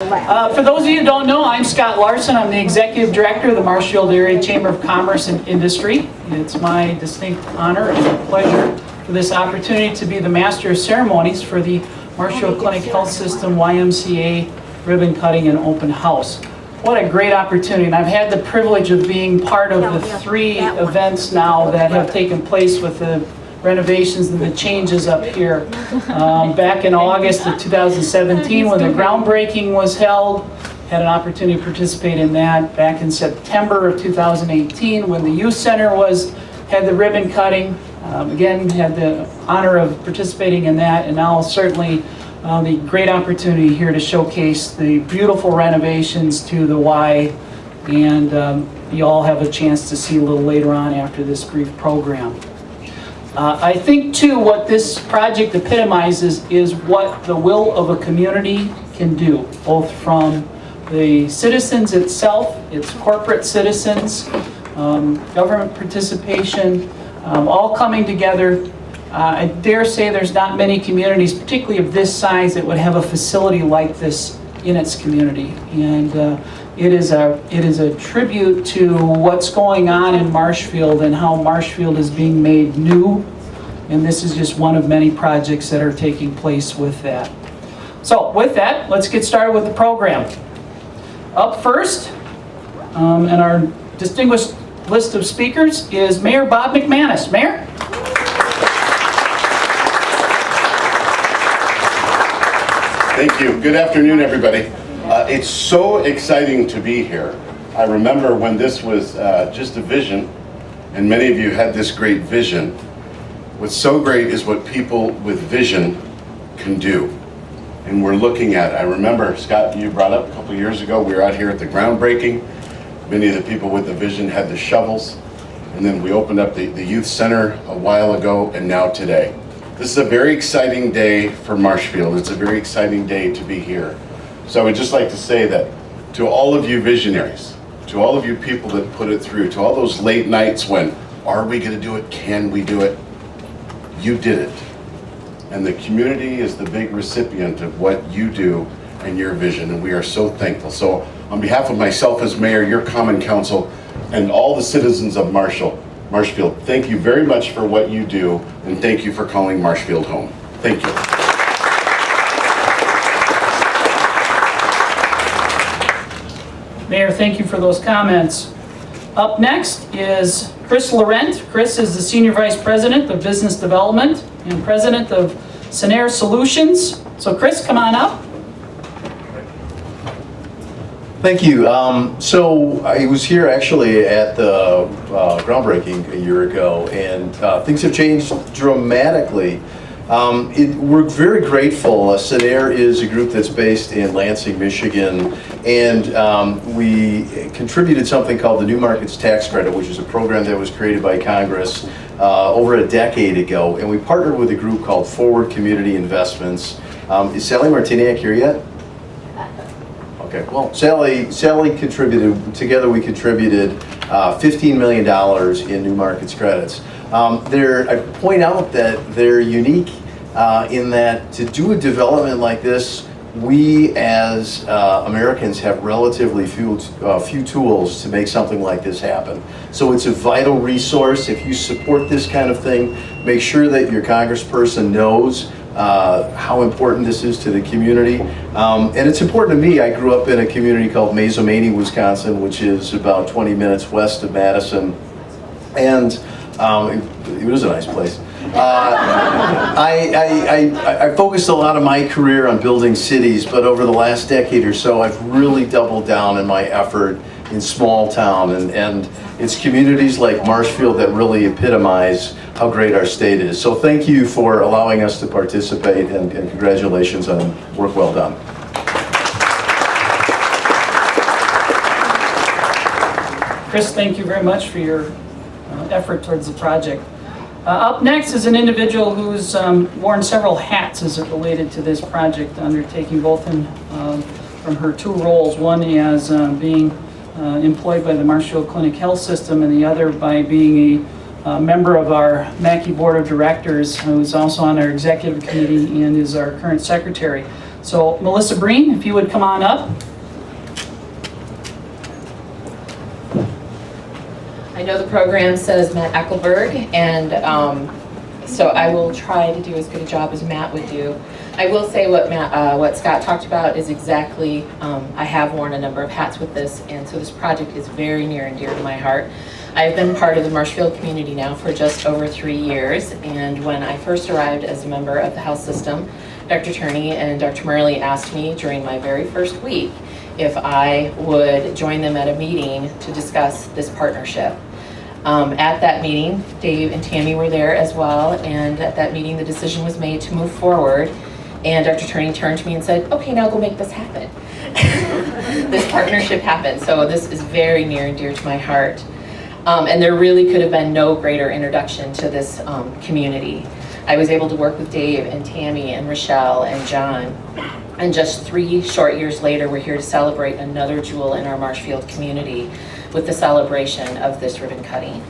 For those of you who don't know, I'm Scott Larson. I'm the Executive Director of the Marshfield Area Chamber of Commerce and Industry. It's my distinct honor and pleasure for this opportunity to be the Master of Ceremonies for the Marshfield Clinic Health System YMCA ribbon cutting and open house. What a great opportunity, and I've had the privilege of being part of the 3 events now that have taken place with the renovations and the changes up here. Back in August of 2017 when the groundbreaking was held, had an opportunity to participate in that. Back in September of 2018 when the youth center had the ribbon cutting, again had the honor of participating in that, and now certainly the great opportunity here to showcase the beautiful renovations to the Y, and you all have a chance to see a little later on after this brief program. I think too what this project epitomizes is what the will of a community can do, both from the citizens itself, its corporate citizens, government participation, all coming together. I dare say there's not many communities, particularly of this size, that would have a facility like this in its community. And it is a tribute to what's going on in Marshfield and how Marshfield is being made new. And this is just one of many projects that are taking place with that. So with that, let's get started with the program. Up first, and our distinguished list of speakers is Mayor Bob McManus. Mayor? Thank you. Good afternoon, everybody. It's so exciting to be here. I remember when this was just a vision, and many of you had this great vision. What's so great is what people with vision can do. And we're looking at, I remember, Scott, you brought up a couple years ago, we were out here at the groundbreaking. Many of the people with the vision had the shovels. And then we opened up the youth center a while ago, and now today. This is a very exciting day for Marshfield. It's a very exciting day to be here. So I would just like to say that to all of you visionaries, to all of you people that put it through, to all those late nights when, are we going to do it? Can we do it? You did it. And the community is the big recipient of what you do and your vision, and we are so thankful. So on behalf of myself as mayor, your common council, and all the citizens of Marshfield, thank you very much for what you do, and thank you for calling Marshfield home. Thank you. Mayor, thank you for those comments. Up next is Chris Lorenz. Chris is the Senior Vice President of Business Development and President of Simmons Solutions. So Chris, come on up. Thank you. So I was here actually at the groundbreaking a year ago, and things have changed dramatically. We're very grateful. Simmons is a group that's based in Lansing, Michigan, and we contributed something called the New Markets Tax Credit, which is a program that was created by Congress over a decade ago, and we partnered with a group called Forward Community Investments. Is Sally Martiniak here yet? Okay, well, Sally contributed, together we contributed $15 million in New Markets credits. I point out that they're unique in that to do a development like this, we as Americans have relatively few tools to make something like this happen. So it's a vital resource. If you support this kind of thing, make sure that your congressperson knows how important this is to the community. And it's important to me. I grew up in a community called Mazomanie, Wisconsin, which is about 20 minutes west of Madison. And it was a nice place. I focused a lot of my career on building cities, but over the last decade or so, I've really doubled down in my effort in small town, and it's communities like Marshfield that really epitomize how great our state is. So thank you for allowing us to participate, and congratulations on work well done. Chris, thank you very much for your effort towards the project. Up next is an individual who's worn several hats as it related to this project undertaking, both from her 2 roles, one as being employed by the Marshfield Clinic Health System, and the other by being a member of our MACCI Board of Directors, who's also on our executive committee and is our current secretary. So Melissa Breen, if you would come on up. I know the program says Matt Eckelberg, and so I will try to do as good a job as Matt would do. I will say what Scott talked about is exactly, I have worn a number of hats with this, and so this project is very near and dear to my heart. I've been part of the Marshfield community now for just over 3 years, and when I first arrived as a member of the health system, Dr. Turney and Dr. Murli asked me during my very first week if I would join them at a meeting to discuss this partnership. At that meeting, Dave and Tammy were there as well, and at that meeting the decision was made to move forward, and Dr. Turney turned to me and said, okay, now go make this happen. This partnership happened, so this is very near and dear to my heart. And there really could have been no greater introduction to this community. I was able to work with Dave and Tammy and Rochelle and John, and just 3 short years later we're here to celebrate another jewel in our Marshfield community with the celebration of this ribbon cutting.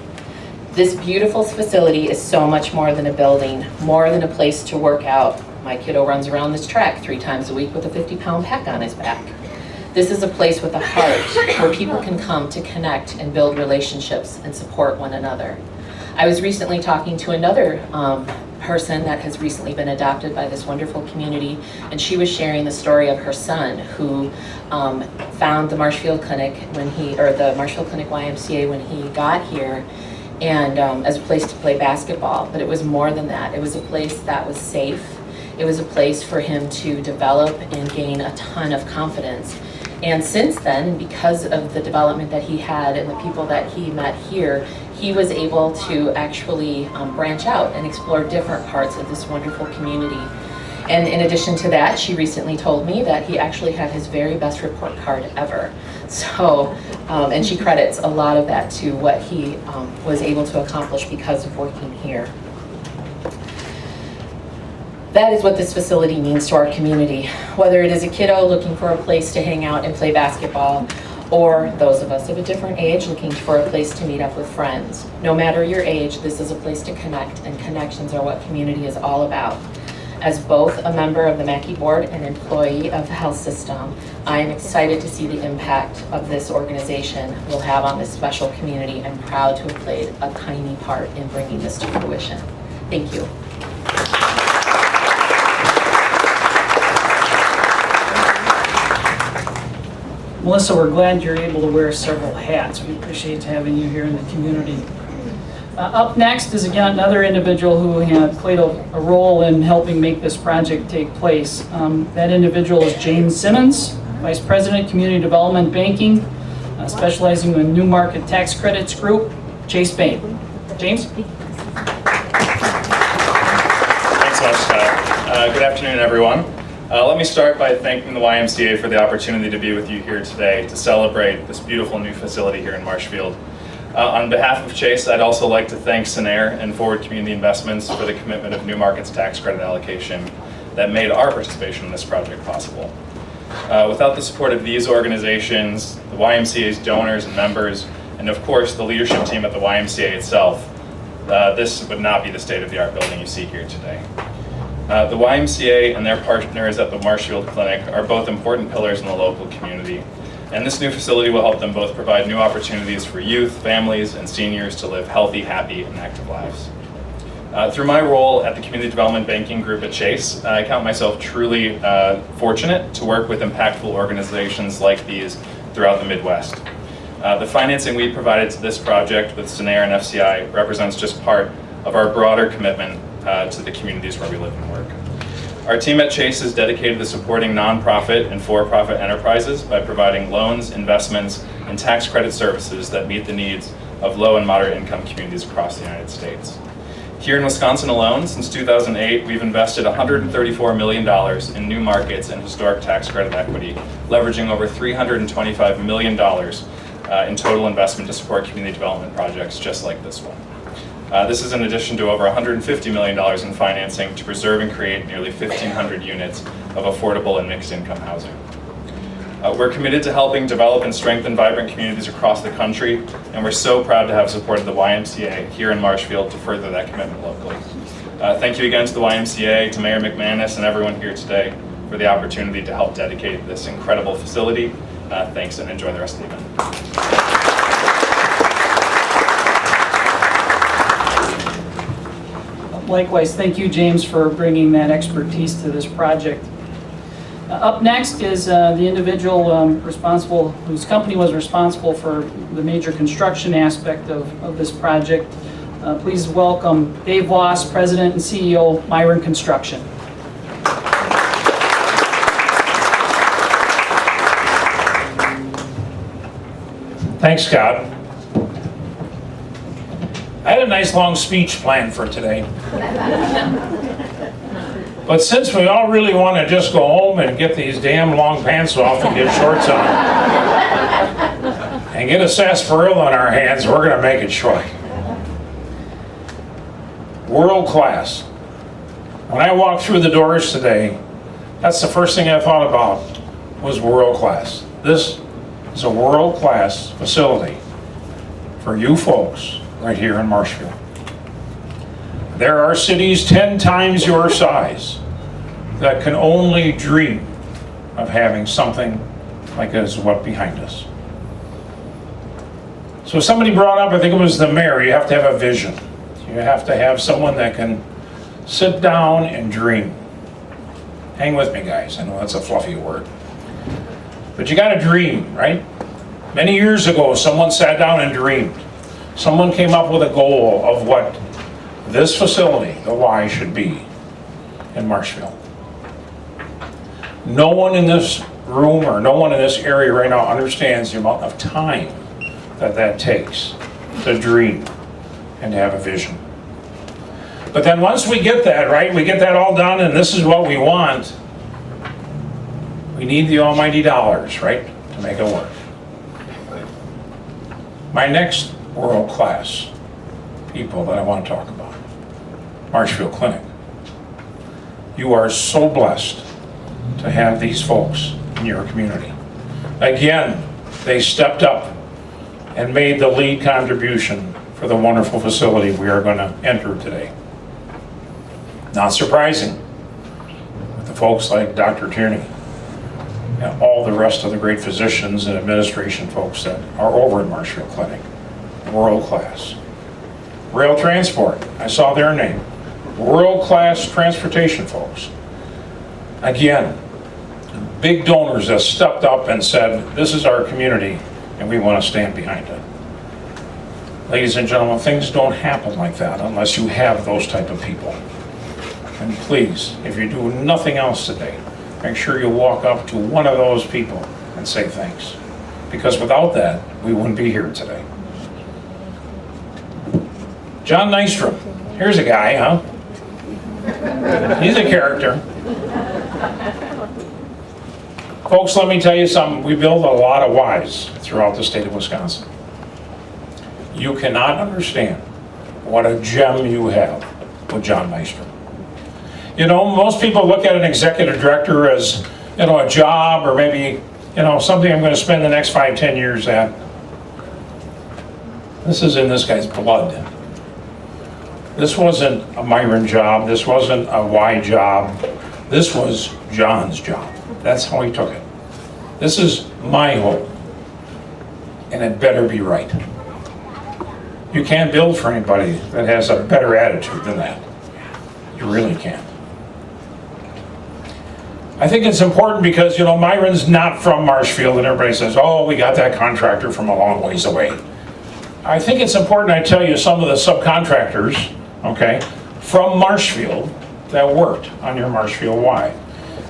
This beautiful facility is so much more than a building, more than a place to work out. My kiddo runs around this track 3 times a week with a 50-pound pack on his back. This is a place with a heart where people can come to connect and build relationships and support one another. I was recently talking to another person that has recently been adopted by this wonderful community, and she was sharing the story of her son who found the Marshfield Clinic the Marshfield Clinic YMCA when he got here, and as a place to play basketball. But it was more than that. It was a place that was safe. It was a place for him to develop and gain a ton of confidence. And since then, because of the development that he had and the people that he met here, he was able to actually branch out and explore different parts of this wonderful community. And in addition to that, she recently told me that he actually had his very best report card ever. So, and she credits a lot of that to what he was able to accomplish because of working here. That is what this facility means to our community. Whether it is a kiddo looking for a place to hang out and play basketball, or those of us of a different age looking for a place to meet up with friends. No matter your age, this is a place to connect, and connections are what community is all about. As both a member of the MACCI board and employee of the health system, I am excited to see the impact of this organization will have on this special community, and proud to have played a tiny part in bringing this to fruition. Thank you. Melissa, we're glad you're able to wear several hats. We appreciate having you here in the community. Up next is again another individual who played a role in helping make this project take place. That individual is James Simmons, Vice President, Community Development Banking, specializing in New Market Tax Credits Group, Chase Bank. James? Thanks so much, Scott. Good afternoon, everyone. Let me start by thanking the YMCA for the opportunity to be with you here today to celebrate this beautiful new facility here in Marshfield. On behalf of Chase, I'd also like to thank Simmons and Forward Community Investments for the commitment of New Markets tax credit allocation that made our participation in this project possible. Without the support of these organizations, the YMCA's donors and members, and of course the leadership team at the YMCA itself, this would not be the state-of-the-art building you see here today. The YMCA and their partners at the Marshfield Clinic are both important pillars in the local community, and this new facility will help them both provide new opportunities for youth, families, and seniors to live healthy, happy, and active lives. Through my role at the Community Development Banking Group at Chase, I count myself truly fortunate to work with impactful organizations like these throughout the Midwest. The financing we provided to this project with Simmons and FCI represents just part of our broader commitment to the communities where we live and work. Our team at Chase is dedicated to supporting nonprofit and for-profit enterprises by providing loans, investments, and tax credit services that meet the needs of low and moderate income communities across the United States. Here in Wisconsin alone, since 2008, we've invested $134 million in new markets and historic tax credit equity, leveraging over $325 million in total investment to support community development projects just like this one. This is in addition to over $150 million in financing to preserve and create nearly 1,500 units of affordable and mixed income housing. We're committed to helping develop and strengthen vibrant communities across the country, and we're so proud to have supported the YMCA here in Marshfield to further that commitment locally. Thank you again to the YMCA, to Mayor McManus, and everyone here today for the opportunity to help dedicate this incredible facility. Thanks, and enjoy the rest of the event. Likewise, thank you, James, for bringing that expertise to this project. Up next is the individual responsible, whose company was responsible for the major construction aspect of this project. Please welcome Dave Voss, President and CEO, Myron Construction. Thanks, Scott. I had a nice long speech planned for today. But since we all really want to just go home and get these damn long pants off and get shorts on and get a sarsaparilla in our hands, we're going to make it short. World class. When I walked through the doors today, that's the first thing I thought about was world class. This is a world class facility for you folks right here in Marshfield. There are cities 10 times your size that can only dream of having something like this what behind us. So somebody brought up, I think it was the mayor, you have to have a vision. You have to have someone that can sit down and dream. Hang with me, guys. I know that's a fluffy word. But you got to dream, right? Many years ago, someone sat down and dreamed. Someone came up with a goal of what this facility, the Y, should be in Marshfield. No one in this room or no one in this area right now understands the amount of time that takes to dream and to have a vision. But then once we get that, right, we get that all done and this is what we want, we need the almighty dollars, right, to make it work. My next world-class people that I want to talk about, Marshfield Clinic. You are so blessed to have these folks in your community. Again, they stepped up and made the lead contribution for the wonderful facility we are going to enter today. Not surprising with the folks like Dr. Tierney and all the rest of the great physicians and administration folks that are over at Marshfield Clinic. World class. Rail transport, I saw their name. World class transportation folks. Again, big donors that stepped up and said, this is our community and we want to stand behind it. Ladies and gentlemen, things don't happen like that unless you have those type of people. And please, if you do nothing else today, make sure you walk up to one of those people and say thanks. Because without that, we wouldn't be here today. John Nystrom, here's a guy, huh? He's a character. Folks, let me tell you something. We build a lot of Ys throughout the state of Wisconsin. You cannot understand what a gem you have with John Meister. You know, most people look at an executive director as, you know, a job or maybe, you know, something I'm going to spend the next 5-10 years at. This is in this guy's blood. This wasn't a Myron job. This wasn't a Y job. This was John's job. That's how he took it. This is my home, and it better be right. You can't build for anybody that has a better attitude than that. You really can't. I think it's important because, you know, Myron's not from Marshfield and everybody says, oh, we got that contractor from a long ways away. I think it's important I tell you some of the subcontractors, okay, from Marshfield that worked on your Marshfield Y.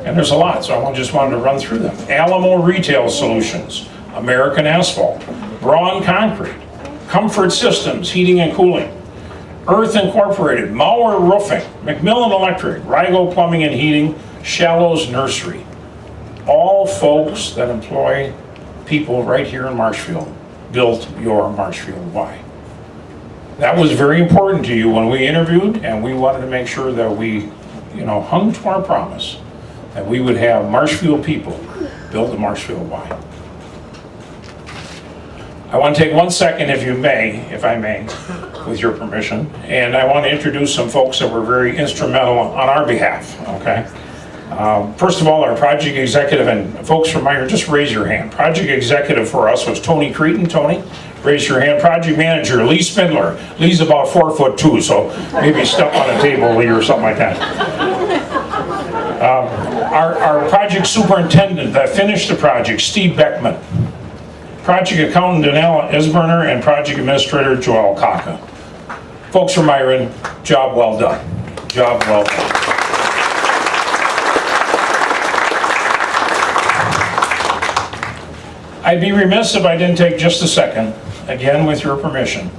And there's a lot, so I just wanted to run through them. Alamo Retail Solutions, American Asphalt, Braun Concrete, Comfort Systems, Heating and Cooling, Earth Incorporated, Mauer Roofing, McMillan Electric, Rigo Plumbing and Heating, Shallows Nursery. All folks that employ people right here in Marshfield built your Marshfield Y. That was very important to you when we interviewed, and we wanted to make sure that we, you know, hung to our promise that we would have Marshfield people build the Marshfield Y. I want to take 1 second, if I may, with your permission, and I want to introduce some folks that were very instrumental on our behalf, okay? First of all, our project executive, and folks from Meisner, just raise your hand. Project executive for us was Tony Cretin. Tony, raise your hand. Project manager, Lee Spindler. Lee's about 4'2", so maybe step on a table, Lee, or something like that. Our project superintendent that finished the project, Steve Beckman. Project accountant, Danella Isberner, and project administrator, Joel Kaka. Folks from Meisner, job well done. Job well done. I'd be remiss if I didn't take just a second, again with your permission,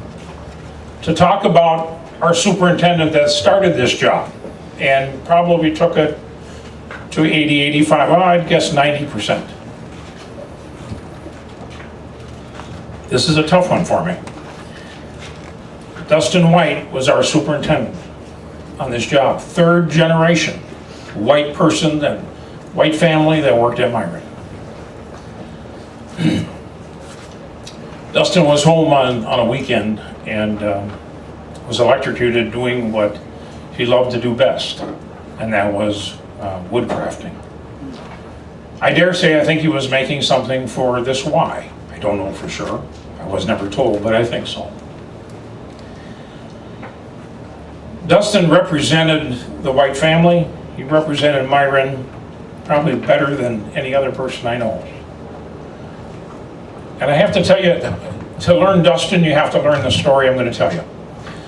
to talk about our superintendent that started this job and probably took it to 80, 85, well, I'd guess 90%. This is a tough one for me. Dustin White was our superintendent on this job. Third generation white person, and white family that worked at Meisner. Dustin was home on a weekend and was electrocuted doing what he loved to do best, and that was wood crafting. I dare say I think he was making something for this Y. I don't know for sure. I was never told, but I think so. Dustin represented the White family. He represented Meisner probably better than any other person I know. And I have to tell you, to learn Dustin, you have to learn the story I'm going to tell you.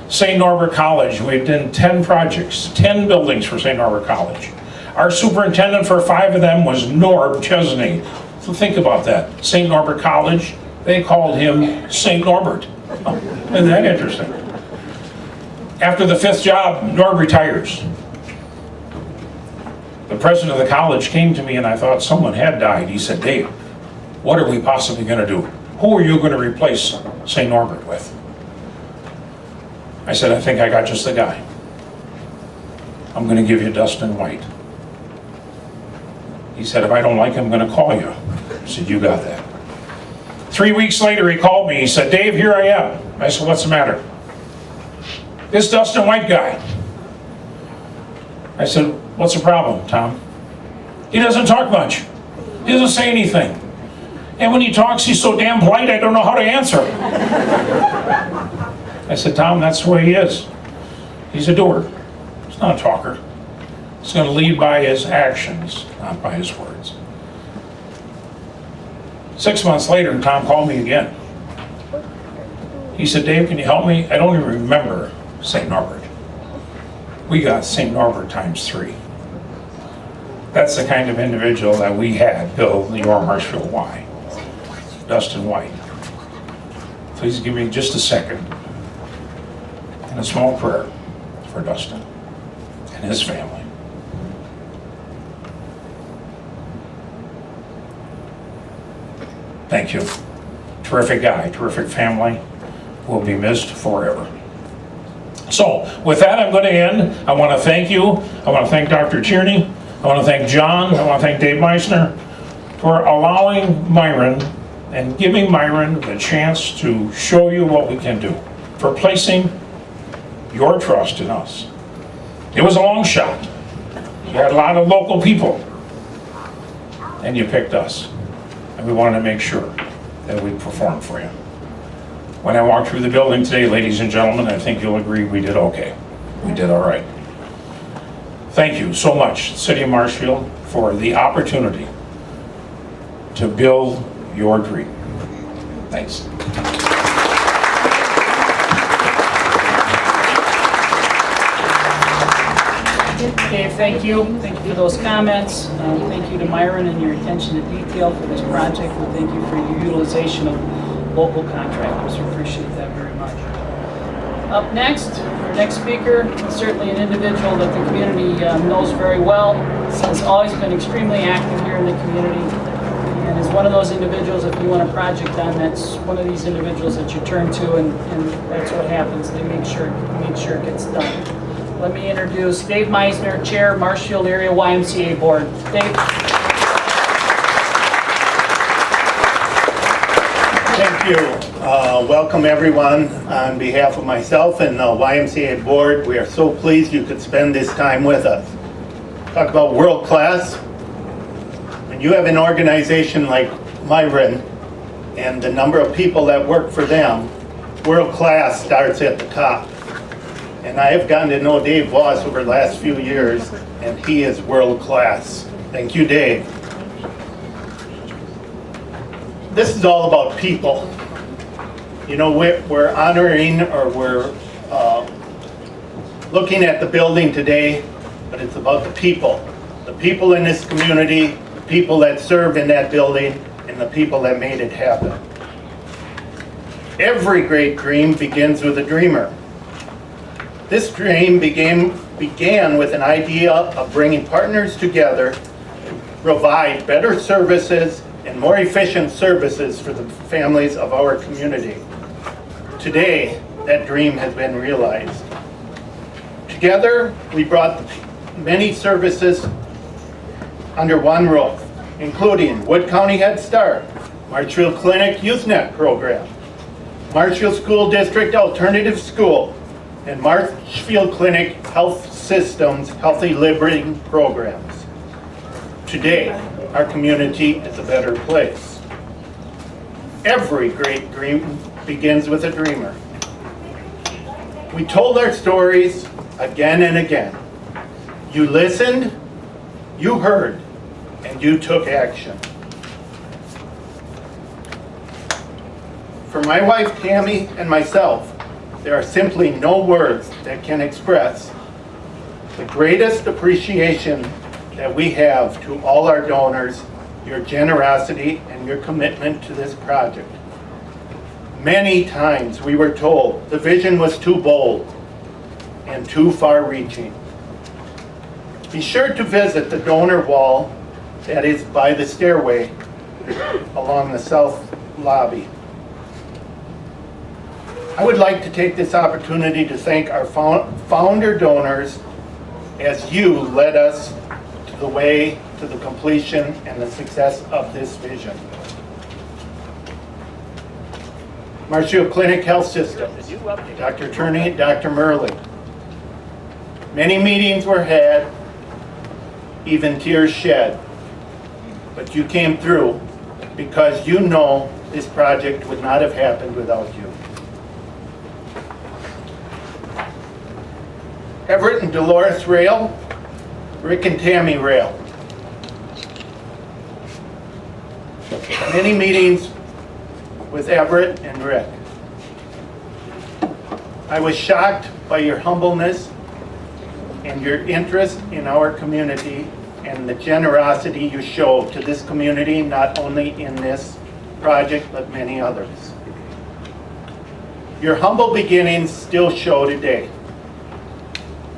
St. Norbert College, we did 10 projects, 10 buildings for St. Norbert College. Our superintendent for 5 of them was Norb Chesney. So think about that. St. Norbert College, they called him St. Norbert. Isn't that interesting? After the 5th job, Norb retires. The president of the college came to me and I thought someone had died. He said, Dave, what are we possibly going to do? Who are you going to replace St. Norbert with? I said, I think I got just the guy. I'm going to give you Dustin White. He said, if I don't like him, I'm going to call you. I said, you got that. 3 weeks later, he called me. He said, Dave, here I am. I said, what's the matter? This Dustin White guy. I said, what's the problem, Tom? He doesn't talk much. He doesn't say anything. And when he talks, he's so damn polite, I don't know how to answer. I said, Tom, that's the way he is. He's a doer. He's not a talker. He's going to lead by his actions, not by his words. 6 months later, Tom called me again. He said, Dave, can you help me? I don't even remember St. Norbert. We got St. Norbert times 3. That's the kind of individual that we had build the Your Marshfield Y. Dustin White. Please give me just a second and a small prayer for Dustin and his family. Thank you. Terrific guy, terrific family. Will be missed forever. So, with that, I'm going to end. I want to thank you. I want to thank Dr. Tierney. I want to thank John. I want to thank Dave Meisner for allowing Meisner and giving Meisner the chance to show you what we can do, for placing your trust in us. It was a long shot. You had a lot of local people, and you picked us. And we wanted to make sure that we performed for you. When I walked through the building today, ladies and gentlemen, I think you'll agree we did okay. We did all right. Thank you so much, City of Marshfield, for the opportunity to build your dream. Thanks. Dave, thank you. Thank you for those comments. Thank you to Myron and your attention to detail for this project. And thank you for your utilization of local contractors. We appreciate that very much. Up next, our next speaker is certainly an individual that the community knows very well. Has always been extremely active here in the community. And is one of those individuals, if you want a project done, that's one of these individuals that you turn to, and that's what happens. They make sure it gets done. Let me introduce Dave Meisner, Chair, Marshfield Area YMCA Board. Dave. Thank you. Welcome everyone. On behalf of myself and the YMCA Board, we are so pleased you could spend this time with us. Talk about world class. When you have an organization like Myron and the number of people that work for them, world class starts at the top. And I have gotten to know Dave Voss over the last few years, and he is world class. Thank you, Dave. This is all about people. You know, we're honoring, or we're looking at the building today, but it's about the people. The people in this community, the people that serve in that building, and the people that made it happen. Every great dream begins with a dreamer. This dream began with an idea of bringing partners together to provide better services and more efficient services for the families of our community. Today, that dream has been realized. Together, we brought many services under one roof, including Wood County Head Start, Marshfield Clinic YouthNet program, Marshfield School District Alternative School, and Marshfield Clinic Health Systems Healthy Living programs. Today, our community is a better place. Every great dream begins with a dreamer. We told our stories again and again. You listened, you heard, and you took action. For my wife Tammy and myself, there are simply no words that can express the greatest appreciation that we have to all our donors, your generosity and your commitment to this project. Many times we were told the vision was too bold and too far-reaching. Be sure to visit the donor wall that is by the stairway along the south lobby. I would like to take this opportunity to thank our founder donors as you led us to the way to the completion and the success of this vision. Marshfield Clinic Health Systems, Dr. Turney and Dr. Murli. Many meetings were had, even tears shed, but you came through because you know this project would not have happened without you. Everett and Dolores Rail, Rick and Tammy Rail. Many meetings with Everett and Rick. I was shocked by your humbleness and your interest in our community and the generosity you show to this community, not only in this project, but many others. Your humble beginnings still show today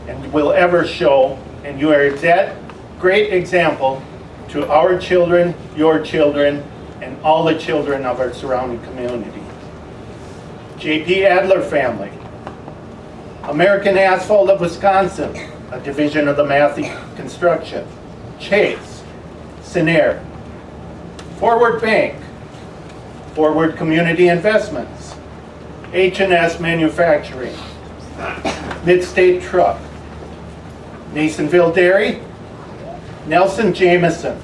and will ever show, and you are that great example to our children, your children, and all the children of our surrounding community. J.P. Adler family, American Asphalt of Wisconsin, a division of the MACCI Construction, Chase, Sinair, Forward Bank, Forward Community Investments, H&S Manufacturing, Midstate Truck, Nasonville Dairy, Nelson Jameson,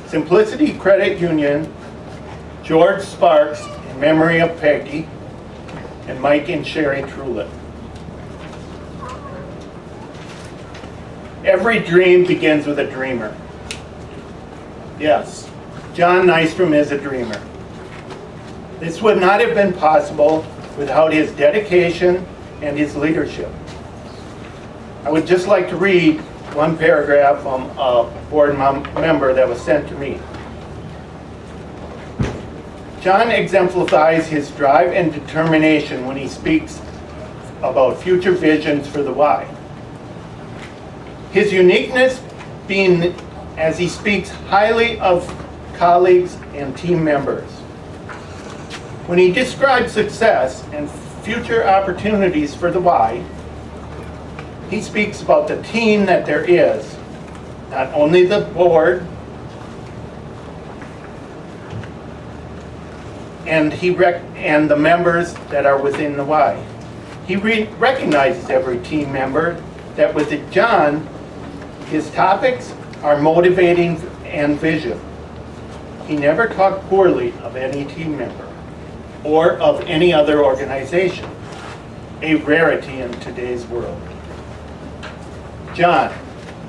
Simplicity Credit Union, George Sparks, in memory of Peggy, and Mike and Sherry Trulett. Every dream begins with a dreamer. Yes, John Nystrom is a dreamer. This would not have been possible without his dedication and his leadership. I would just like to read one paragraph from a board member that was sent to me. John exemplifies his drive and determination when he speaks about future visions for the Y. His uniqueness being as he speaks highly of colleagues and team members. When he describes success and future opportunities for the Y, he speaks about the team that there is, not only the board, and the members that are within the Y. He recognizes every team member that with John, His topics are motivating and vision. He never talked poorly of any team member or of any other organization, a rarity in today's world. John,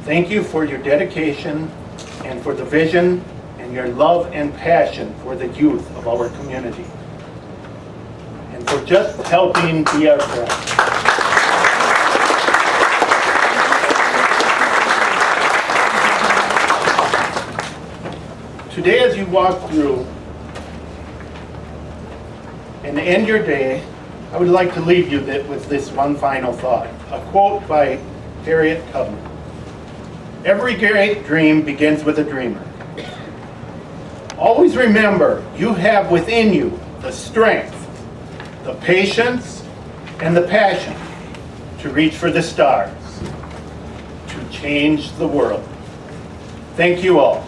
thank you for your dedication and for the vision and your love and passion for the youth of our community, and for just helping be our friend. Today, as you walk through and end your day, I would like to leave you with this one final thought, a quote by Harriet Tubman. Every great dream begins with a dreamer. Always remember, you have within you the strength, the patience, and the passion to reach for the stars, to change the world. Thank you all.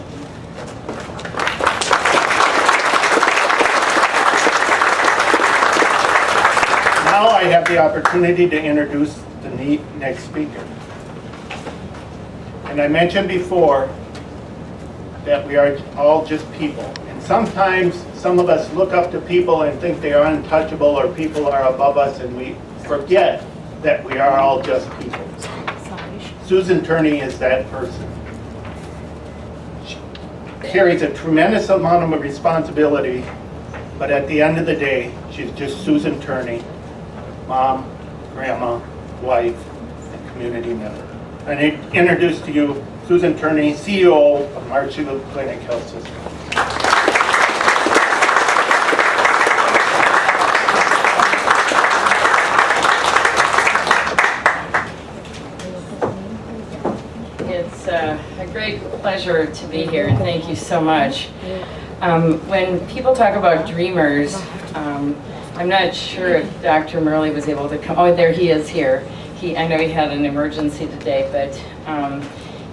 Now I have the opportunity to introduce the next speaker. And I mentioned before that we are all just people. And sometimes some of us look up to people and think they are untouchable or people are above us, and we forget that we are all just people. Susan Turney is that person. She carries a tremendous amount of responsibility, but at the end of the day, she's just Susan Turney, mom, grandma, wife, and community member. And I introduce to you Susan Turney, CEO of Marshfield Clinic Health System. It's a great pleasure to be here. Thank you so much. When people talk about dreamers, I'm not sure if Dr. Murli was able to come. Oh, there he is here. I know he had an emergency today, but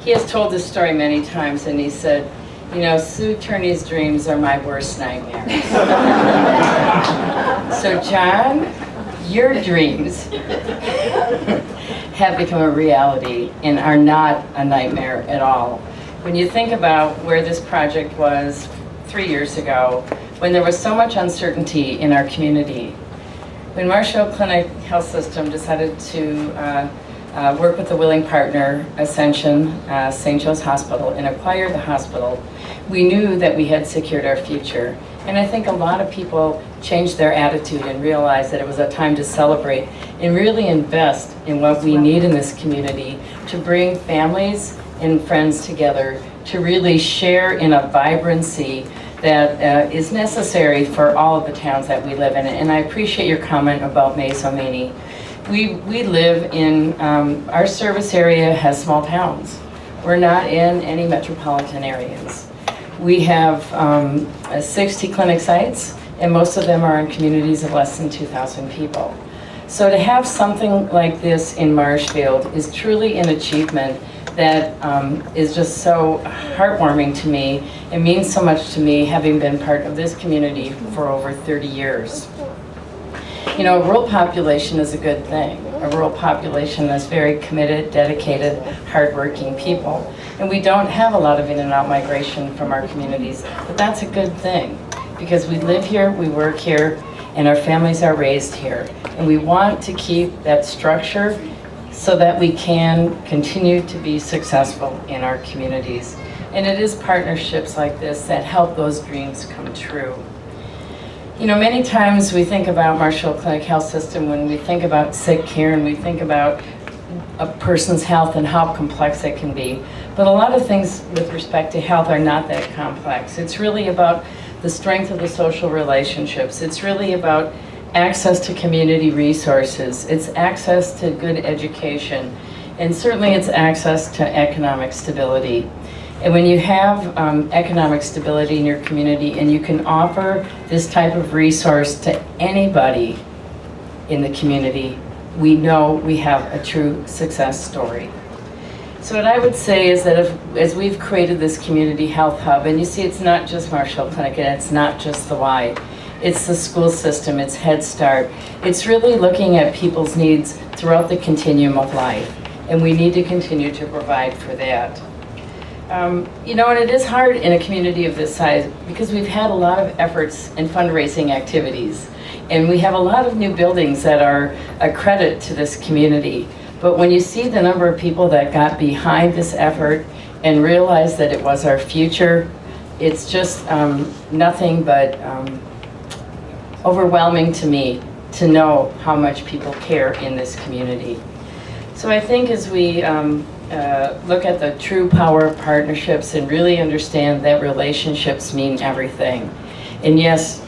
he has told this story many times, and he said, you know, Sue Turney's dreams are my worst nightmares. So John, your dreams have become a reality and are not a nightmare at all. When you think about where this project was 3 years ago, when there was so much uncertainty in our community, when Marshfield Clinic Health System decided to work with a willing partner, Ascension St. Joe's Hospital, and acquire the hospital, we knew that we had secured our future. And I think a lot of people changed their attitude and realized that it was a time to celebrate and really invest in what we need in this community to bring families and friends together to really share in a vibrancy that is necessary for all of the towns that we live in. And I appreciate your comment about Meisner. We live in, our service area has small towns. We're not in any metropolitan areas. We have 60 clinic sites, and most of them are in communities of less than 2,000 people. So to have something like this in Marshfield is truly an achievement that is just so heartwarming to me. It means so much to me, having been part of this community for over 30 years. You know, a rural population is a good thing. A rural population is very committed, dedicated, hardworking people. And we don't have a lot of in and out migration from our communities, but that's a good thing because we live here, we work here, and our families are raised here. And we want to keep that structure so that we can continue to be successful in our communities. And it is partnerships like this that help those dreams come true. You know, many times we think about Marshfield Clinic Health System when we think about sick care and we think about a person's health and how complex it can be. But a lot of things with respect to health are not that complex. It's really about the strength of the social relationships. It's really about access to community resources. It's access to good education. And certainly it's access to economic stability. And when you have economic stability in your community and you can offer this type of resource to anybody in the community, we know we have a true success story. So what I would say is that as we've created this community health hub, and you see it's not just Marshfield Clinic and it's not just the Y, it's the school system, it's Head Start. It's really looking at people's needs throughout the continuum of life. and we need to continue to provide for that. You know, and it is hard in a community of this size because we've had a lot of efforts and fundraising activities, and we have a lot of new buildings that are a credit to this community. But when you see the number of people that got behind this effort and realized that it was our future, it's just nothing but overwhelming to me to know how much people care in this community. So I think as we look at the true power of partnerships and really understand that relationships mean everything. And yes,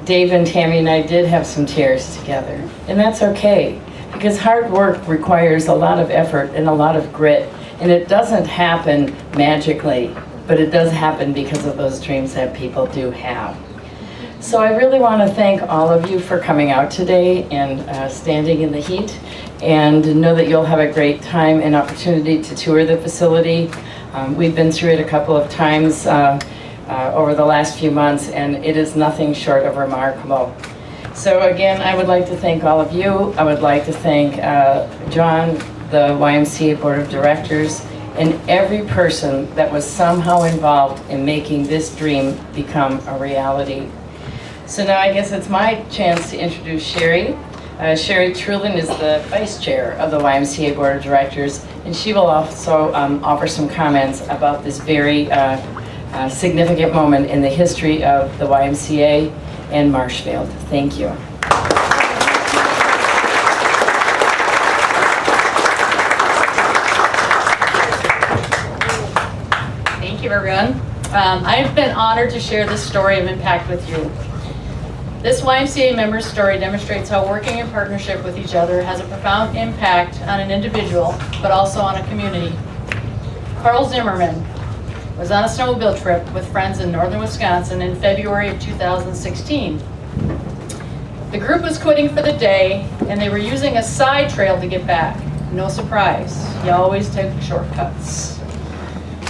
Dave and Tammy and I did have some tears together, and that's okay, because hard work requires a lot of effort and a lot of grit, and it doesn't happen magically, but it does happen because of those dreams that people do have. So I really want to thank all of you for coming out today and standing in the heat, and know that you'll have a great time and opportunity to tour the facility. We've been through it a couple of times over the last few months, and it is nothing short of remarkable. So again, I would like to thank all of you. I would like to thank John, the YMCA Board of Directors, and every person that was somehow involved in making this dream become a reality. So now I guess it's my chance to introduce Sherry. Sherry Trulin is the Vice Chair of the YMCA Board of Directors, and she will also offer some comments about this very significant moment in the history of the YMCA and Marshfield. Thank you. Thank you, everyone. I've been honored to share this story of impact with you. This YMCA member's story demonstrates how working in partnership with each other has a profound impact on an individual, but also on a community. Carl Zimmerman was on a snowmobile trip with friends in northern Wisconsin in February of 2016. The group was quitting for the day, and they were using a side trail to get back. No surprise, you always take shortcuts.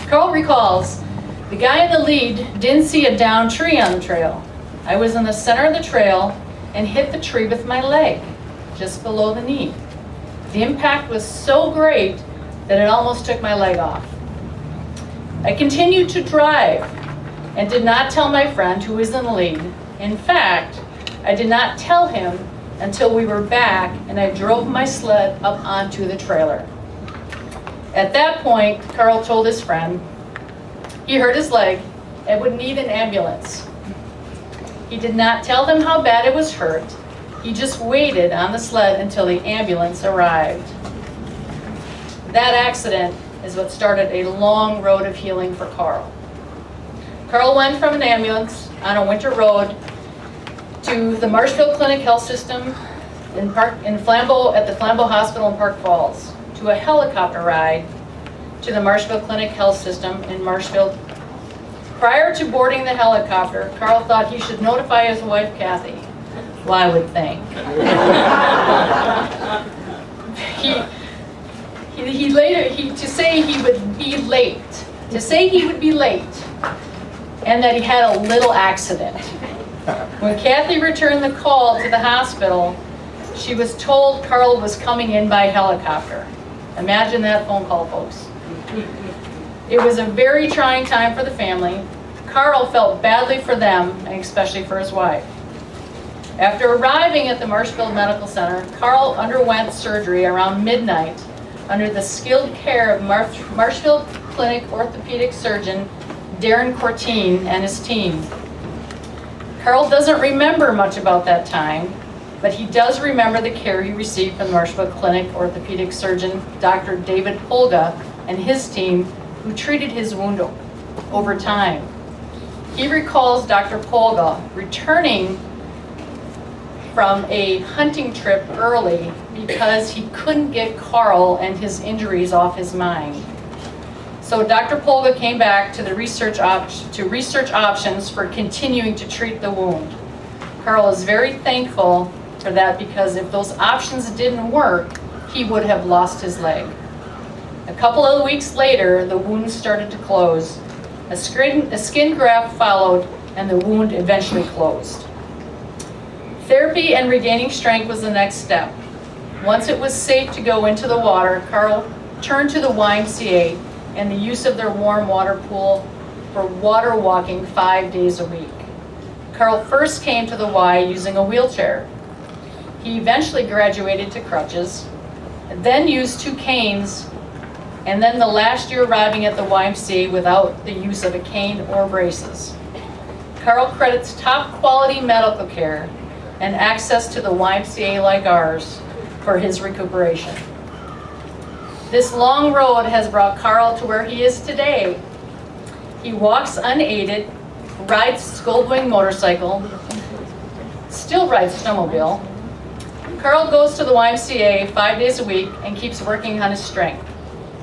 Carl recalls, the guy in the lead didn't see a downed tree on the trail. I was in the center of the trail and hit the tree with my leg, just below the knee. The impact was so great that it almost took my leg off. I continued to drive and did not tell my friend who was in the lead. In fact, I did not tell him until we were back and I drove my sled up onto the trailer. At that point, Carl told his friend he hurt his leg and would need an ambulance. He did not tell them how bad it was hurt. He just waited on the sled until the ambulance arrived. That accident is what started a long road of healing for Carl. Carl went from an ambulance on a winter road to the Marshfield Clinic Health System at the Flambeau Hospital in Park Falls, to a helicopter ride to the Marshfield Clinic Health System in Marshfield. Prior to boarding the helicopter, Carl thought he should notify his wife, Kathy. Well, I would think. To say he would be late, and that he had a little accident. When Kathy returned the call to the hospital, she was told Carl was coming in by helicopter. Imagine that phone call, folks. It was a very trying time for the family. Carl felt badly for them, and especially for his wife. After arriving at the Marshfield Medical Center, Carl underwent surgery around midnight under the skilled care of Marshfield Clinic orthopedic surgeon Darren Cortine and his team. Carl doesn't remember much about that time, but he does remember the care he received from the Marshfield Clinic orthopedic surgeon Dr. David Polga and his team, who treated his wound over time. He recalls Dr. Polga returning from a hunting trip early because he couldn't get Carl and his injuries off his mind. So Dr. Polga came back to research options for continuing to treat the wound. Carl is very thankful for that, because if those options didn't work, he would have lost his leg. A couple of weeks later, the wound started to close. A skin graft followed, and the wound eventually closed. Therapy and regaining strength was the next step. Once it was safe to go into the water, Carl turned to the YMCA and the use of their warm water pool for water walking 5 days a week. Carl first came to the Y using a wheelchair. He eventually graduated to crutches, then used 2 canes, and then the last year arriving at the YMCA without the use of a cane or braces. Carl credits top quality medical care and access to the YMCA like ours for his recuperation. This long road has brought Carl to where he is today. He walks unaided, rides Goldwing motorcycle, still rides snowmobile. Carl goes to the YMCA 5 days a week and keeps working on his strength.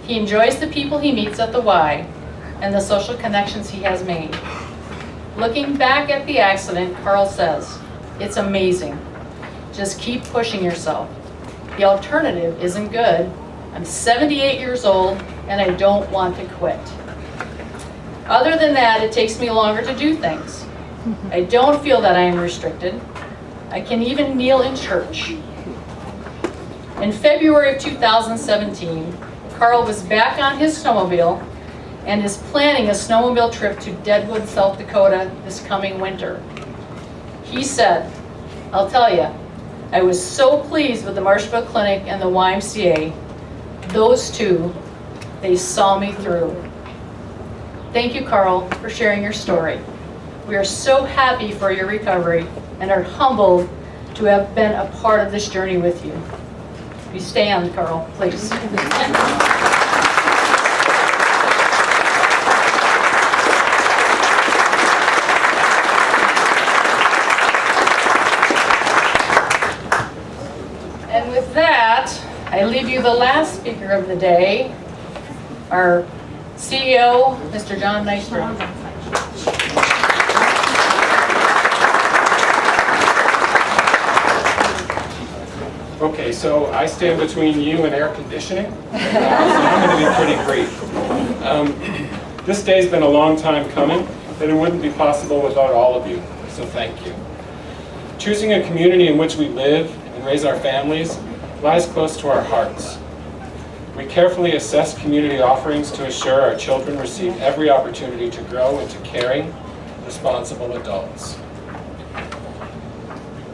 He enjoys the people he meets at the Y and the social connections he has made. Looking back at the accident, Carl says, "It's amazing. Just keep pushing yourself. The alternative isn't good. I'm 78 years old and I don't want to quit. Other than that, it takes me longer to do things. I don't feel that I am restricted. I can even kneel in church." In February of 2017, Carl was back on his snowmobile and is planning a snowmobile trip to Deadwood, South Dakota this coming winter. He said, "I'll tell you, I was so pleased with the Marshfield Clinic and the YMCA. Those two, they saw me through." Thank you, Carl, for sharing your story. We are so happy for your recovery and are humbled to have been a part of this journey with you. You stand, Carl, please. And with that, I leave you the last speaker of the day, our CEO, Mr. John Meisner. Okay, so I stand between you and air conditioning, so I'm going to be pretty brief. This day's been a long time coming, and it wouldn't be possible without all of you, so thank you. Choosing a community in which we live and raise our families lies close to our hearts. We carefully assess community offerings to assure our children receive every opportunity to grow into caring, responsible adults.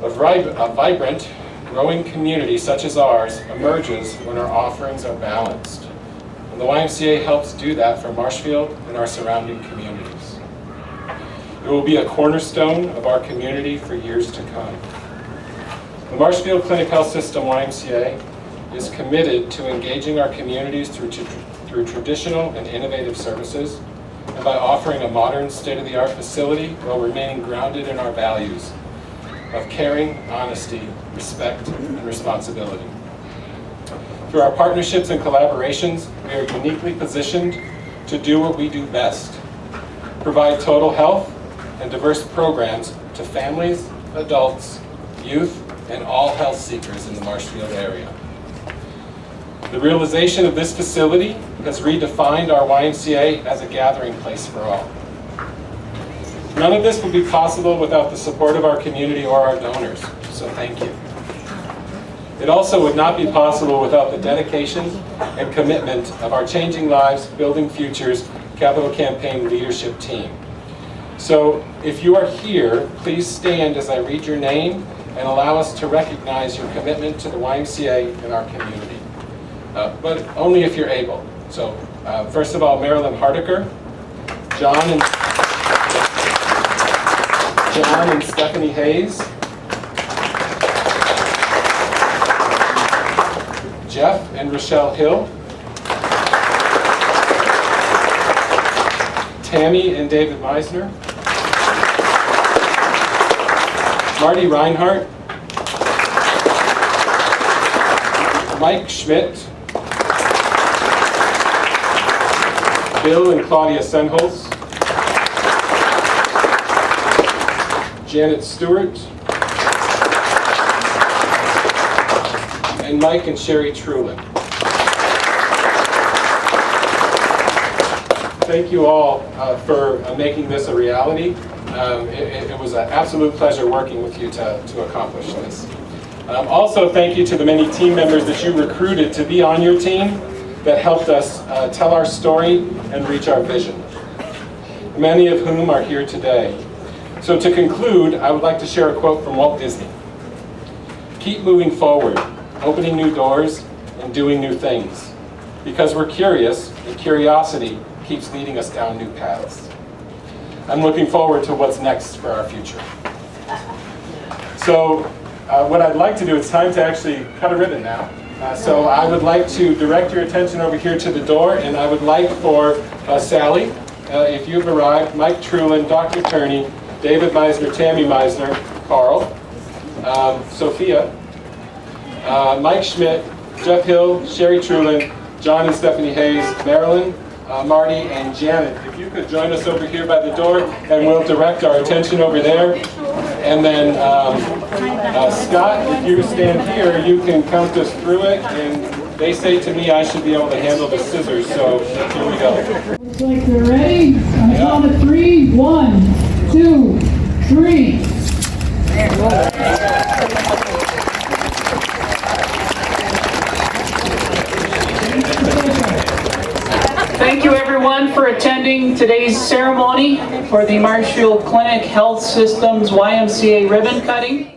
A vibrant, growing community such as ours emerges when our offerings are balanced. And the YMCA helps do that for Marshfield and our surrounding communities. It will be a cornerstone of our community for years to come. The Marshfield Clinic Health System YMCA is committed to engaging our communities through traditional and innovative services and by offering a modern, state-of-the-art facility while remaining grounded in our values of caring, honesty, respect, and responsibility. Through our partnerships and collaborations, we are uniquely positioned to do what we do best: provide total health and diverse programs to families, adults, youth, and all health seekers in the Marshfield area. The realization of this facility has redefined our YMCA as a gathering place for all. None of this would be possible without the support of our community or our donors, so thank you. It also would not be possible without the dedication and commitment of our Changing Lives, Building Futures Capital Campaign leadership team. So if you are here, please stand as I read your name and allow us to recognize your commitment to the YMCA and our community, but only if you're able. So first of all, Marilyn Hardiker, John and Stephanie Hayes, Jeff and Rochelle Hill, Tammy and David Meisner, Marty Reinhardt, Mike Schmidt, Bill and Claudia Senholz, Janet Stewart, and Mike and Sherry Trulin. Thank you all for making this a reality. It was an absolute pleasure working with you to accomplish this. Also, thank you to the many team members that you recruited to be on your team. that helped us tell our story and reach our vision, many of whom are here today. So to conclude, I would like to share a quote from Walt Disney. Keep moving forward, opening new doors and doing new things, because we're curious and curiosity keeps leading us down new paths. I'm looking forward to what's next for our future. So what I'd like to do, it's time to actually cut a ribbon now. So I would like to direct your attention over here to the door, and I would like for Sally, if you've arrived, Mike Trulin, Dr. Turney, David Meisner, Tammy Meisner, Carl, Sophia, Mike Schmidt, Jeff Hill, Sherry Trulin, John and Stephanie Hayes, Marilyn, Marty, and Janet. If you could join us over here by the door, and we'll direct our attention over there. And then Scott, if you stand here, you can count us through it. And they say to me I should be able to handle the scissors, so here we go. Looks like they're ready. On count of 3, 1, 2, 3. Thank you everyone for attending today's ceremony for the Marshfield Clinic Health Systems YMCA ribbon cutting.